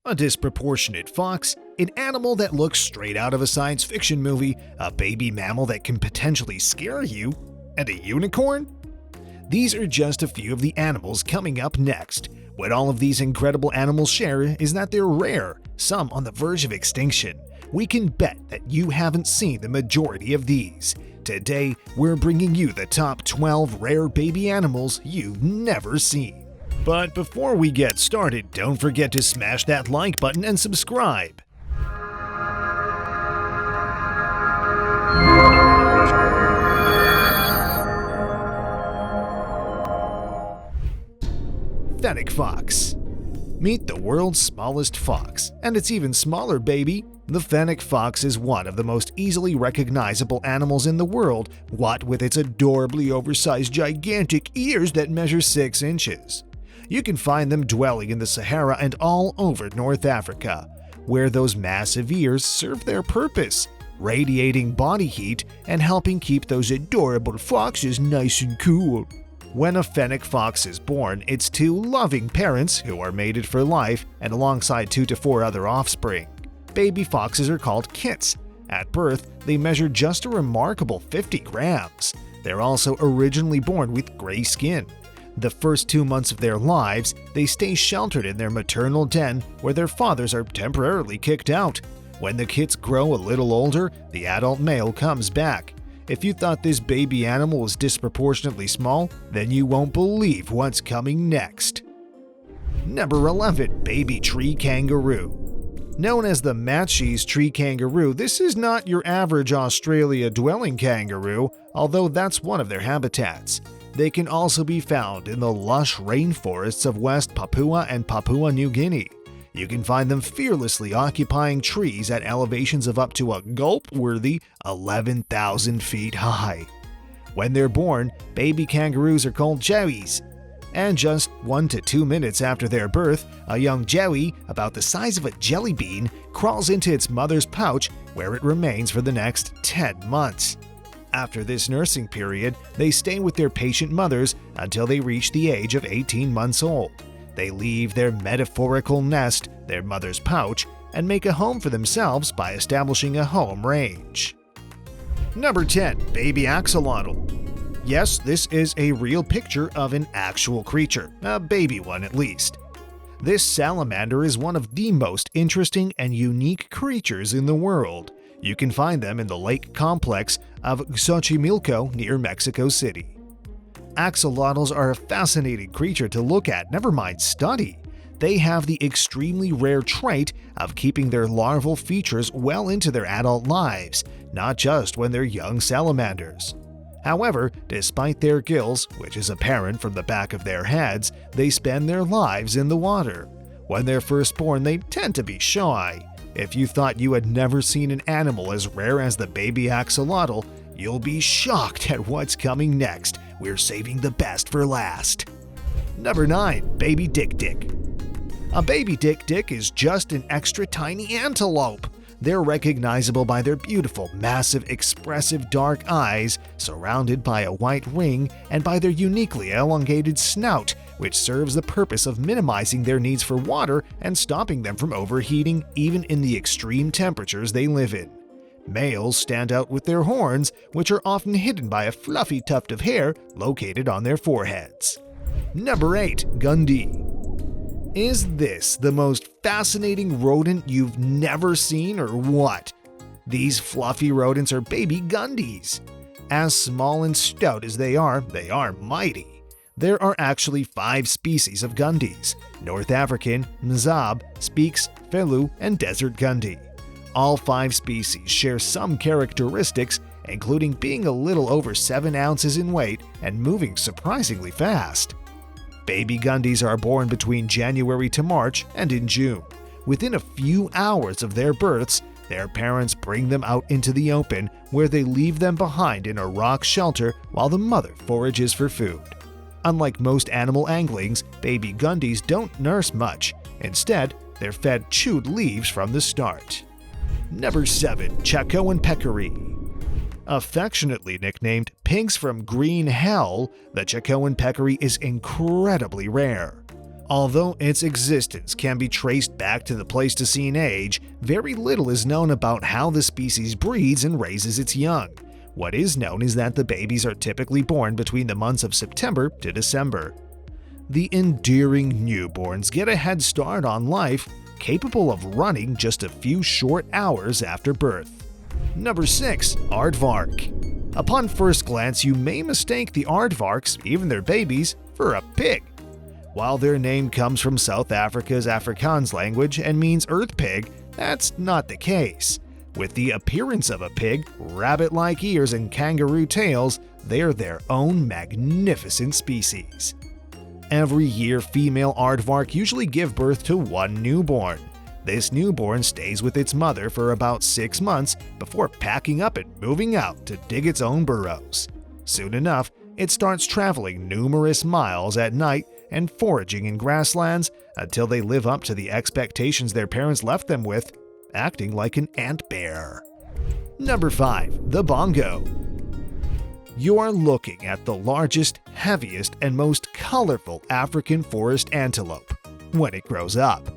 A disproportionate fox, an animal that looks straight out of a science fiction movie, a baby mammal that can potentially scare you, and a unicorn? These are just a few of the animals coming up next. What all of these incredible animals share is that they're rare, some on the verge of extinction. We can bet that you haven't seen the majority of these. Today, we're bringing you the top 12 rare baby animals you've never seen. But before we get started, don't forget to smash that like button and subscribe. Fennec Fox. Meet the world's smallest fox, and it's even smaller, baby. The Fennec Fox is one of the most easily recognizable animals in the world, what with its adorably oversized gigantic ears that measure 6 inches. You can find them dwelling in the Sahara and all over North Africa, where those massive ears serve their purpose, radiating body heat and helping keep those adorable foxes nice and cool. When a Fennec Fox is born, it's 2 loving parents who are mated for life and alongside 2 to 4 other offspring. Baby foxes are called kits. At birth, they measure just a remarkable 50 grams. They're also originally born with gray skin. The first 2 months of their lives, they stay sheltered in their maternal den where their fathers are temporarily kicked out. When the kits grow a little older, the adult male comes back. If you thought this baby animal was disproportionately small, then you won't believe what's coming next. Number 11. Baby tree kangaroo. Known as the Matschie's tree kangaroo, this is not your average Australia-dwelling kangaroo, although that's one of their habitats. They can also be found in the lush rainforests of West Papua and Papua New Guinea. You can find them fearlessly occupying trees at elevations of up to a gulp-worthy 11,000 feet high. When they're born, baby kangaroos are called joeys. And just 1 to 2 minutes after their birth, a young joey, about the size of a jelly bean, crawls into its mother's pouch where it remains for the next 10 months. After this nursing period, they stay with their patient mothers until they reach the age of 18 months old. They leave their metaphorical nest, their mother's pouch, and make a home for themselves by establishing a home range. Number 10. Baby Axolotl. Yes, this is a real picture of an actual creature, a baby one at least. This salamander is one of the most interesting and unique creatures in the world. You can find them in the lake complex of Xochimilco near Mexico City. Axolotls are a fascinating creature to look at, never mind study. They have the extremely rare trait of keeping their larval features well into their adult lives, not just when they're young salamanders. However, despite their gills, which is apparent from the back of their heads, they spend their lives in the water. When they're first born, they tend to be shy. If you thought you had never seen an animal as rare as the baby axolotl, you'll be shocked at what's coming next. We're saving the best for last. Number 9. Baby dik-dik. A baby dik-dik is just an extra tiny antelope. They're recognizable by their beautiful, massive, expressive dark eyes, surrounded by a white ring, and by their uniquely elongated snout, which serves the purpose of minimizing their needs for water and stopping them from overheating even in the extreme temperatures they live in. Males stand out with their horns, which are often hidden by a fluffy tuft of hair located on their foreheads. Number 8. Gundy. Is this the most fascinating rodent you've never seen or what? These fluffy rodents are baby gundies. As small and stout as they are mighty. There are actually 5 species of gundies: North African, Mzab, Speaks, Felu, and Desert Gundy. All 5 species share some characteristics, including being a little over 7 ounces in weight and moving surprisingly fast. Baby gundies are born between January to March and in June. Within a few hours of their births, their parents bring them out into the open, where they leave them behind in a rock shelter while the mother forages for food. Unlike most animal anglings, baby gundies don't nurse much. Instead, they're fed chewed leaves from the start. Number 7. Chaco and Peccary. Affectionately nicknamed pigs from green hell, the Chaco and Peccary is incredibly rare. Although its existence can be traced back to the Pleistocene age, very little is known about how the species breeds and raises its young. What is known is that the babies are typically born between the months of September to December. The endearing newborns get a head start on life, capable of running just a few short hours after birth. Number 6. Aardvark. Upon first glance, you may mistake the aardvarks, even their babies, for a pig. While their name comes from South Africa's Afrikaans language and means earth pig, that's not the case. With the appearance of a pig, rabbit-like ears, and kangaroo tails, they're their own magnificent species. Every year, female aardvark usually give birth to one newborn. This newborn stays with its mother for about 6 months before packing up and moving out to dig its own burrows. Soon enough, it starts traveling numerous miles at night and foraging in grasslands until they live up to the expectations their parents left them with, acting like an ant bear. Number 5. The Bongo. You are looking at the largest, heaviest, and most colorful African forest antelope when it grows up.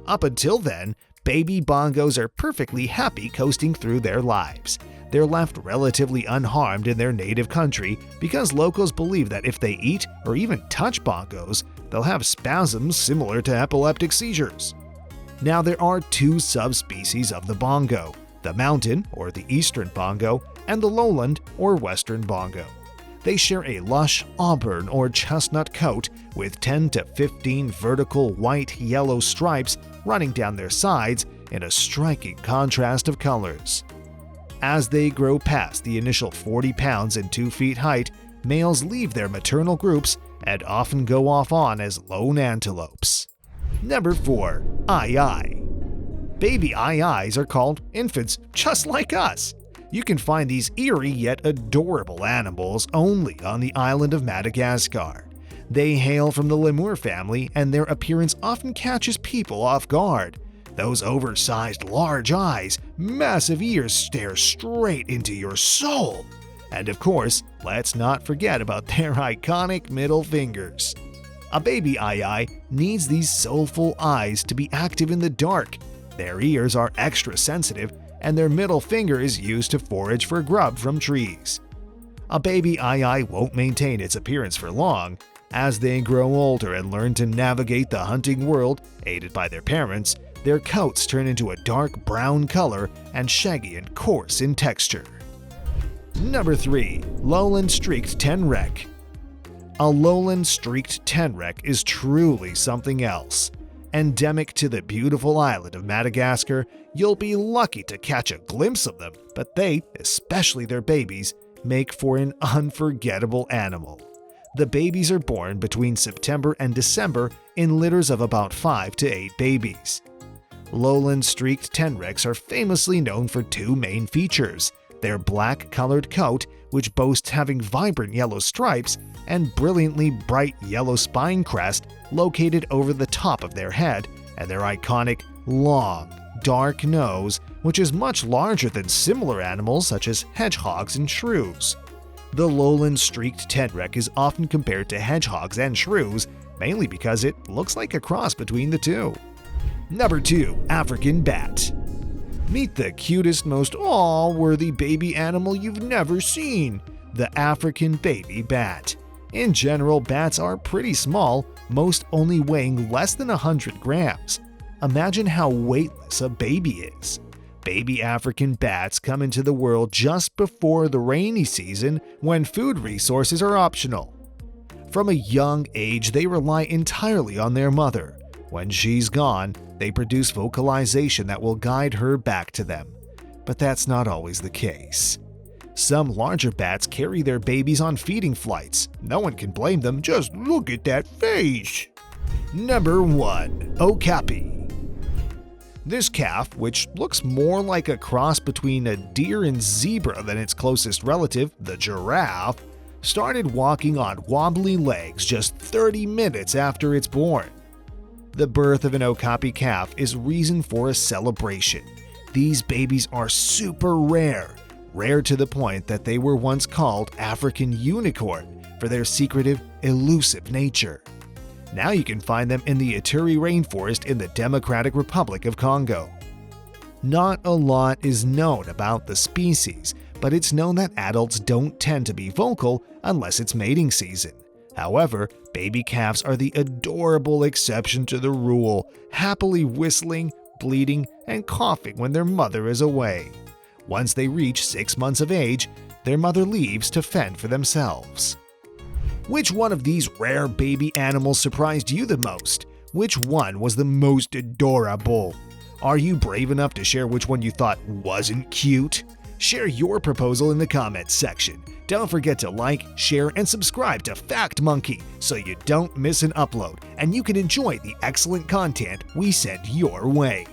Up until then, baby bongos are perfectly happy coasting through their lives. They're left relatively unharmed in their native country because locals believe that if they eat or even touch bongos, they'll have spasms similar to epileptic seizures. Now, there are 2 subspecies of the bongo: the mountain, or the eastern bongo, and the lowland, or western bongo. They share a lush auburn or chestnut coat with 10 to 15 vertical white-yellow stripes running down their sides in a striking contrast of colors. As they grow past the initial 40 pounds and 2 feet height, males leave their maternal groups and often go off on as lone antelopes. Number 4. Aye-aye. Baby aye-ayes are called infants just like us. You can find these eerie yet adorable animals only on the island of Madagascar. They hail from the lemur family, and their appearance often catches people off guard. Those oversized large eyes, massive ears stare straight into your soul. And of course, let's not forget about their iconic middle fingers. A baby aye-aye needs these soulful eyes to be active in the dark. Their ears are extra sensitive, and their middle finger is used to forage for grub from trees. A baby aye-aye won't maintain its appearance for long. As they grow older and learn to navigate the hunting world, aided by their parents, their coats turn into a dark brown color and shaggy and coarse in texture. Number 3. Lowland Streaked Tenrec. A lowland streaked tenrec is truly something else. Endemic to the beautiful island of Madagascar, you'll be lucky to catch a glimpse of them, but they, especially their babies, make for an unforgettable animal. The babies are born between September and December in litters of about 5 to 8 babies. Lowland streaked tenrecs are famously known for 2 main features: their black-colored coat, which boasts having vibrant yellow stripes, and brilliantly bright yellow spine crest located over the top of their head, and their iconic, long, dark nose, which is much larger than similar animals such as hedgehogs and shrews. The lowland streaked tenrec is often compared to hedgehogs and shrews, mainly because it looks like a cross between the two. Number 2. African Bat. Meet the cutest, most awe-worthy baby animal you've never seen, the African baby bat. In general, bats are pretty small, most only weighing less than 100 grams. Imagine how weightless a baby is. Baby African bats come into the world just before the rainy season, when food resources are optional. From a young age, they rely entirely on their mother. When she's gone, they produce vocalization that will guide her back to them. But that's not always the case. Some larger bats carry their babies on feeding flights. No one can blame them, just look at that face! Number 1. Okapi. This calf, which looks more like a cross between a deer and zebra than its closest relative, the giraffe, started walking on wobbly legs just 30 minutes after it's born. The birth of an Okapi calf is reason for a celebration. These babies are super rare to the point that they were once called African unicorn for their secretive, elusive nature. Now you can find them in the Ituri rainforest in the Democratic Republic of Congo. Not a lot is known about the species, but it's known that adults don't tend to be vocal unless it's mating season. However, baby calves are the adorable exception to the rule, happily whistling, bleating, and coughing when their mother is away. Once they reach 6 months of age, their mother leaves to fend for themselves. Which one of these rare baby animals surprised you the most? Which one was the most adorable? Are you brave enough to share which one you thought wasn't cute? Share your proposal in the comments section. Don't forget to like, share, and subscribe to Fact Monkey so you don't miss an upload and you can enjoy the excellent content we send your way.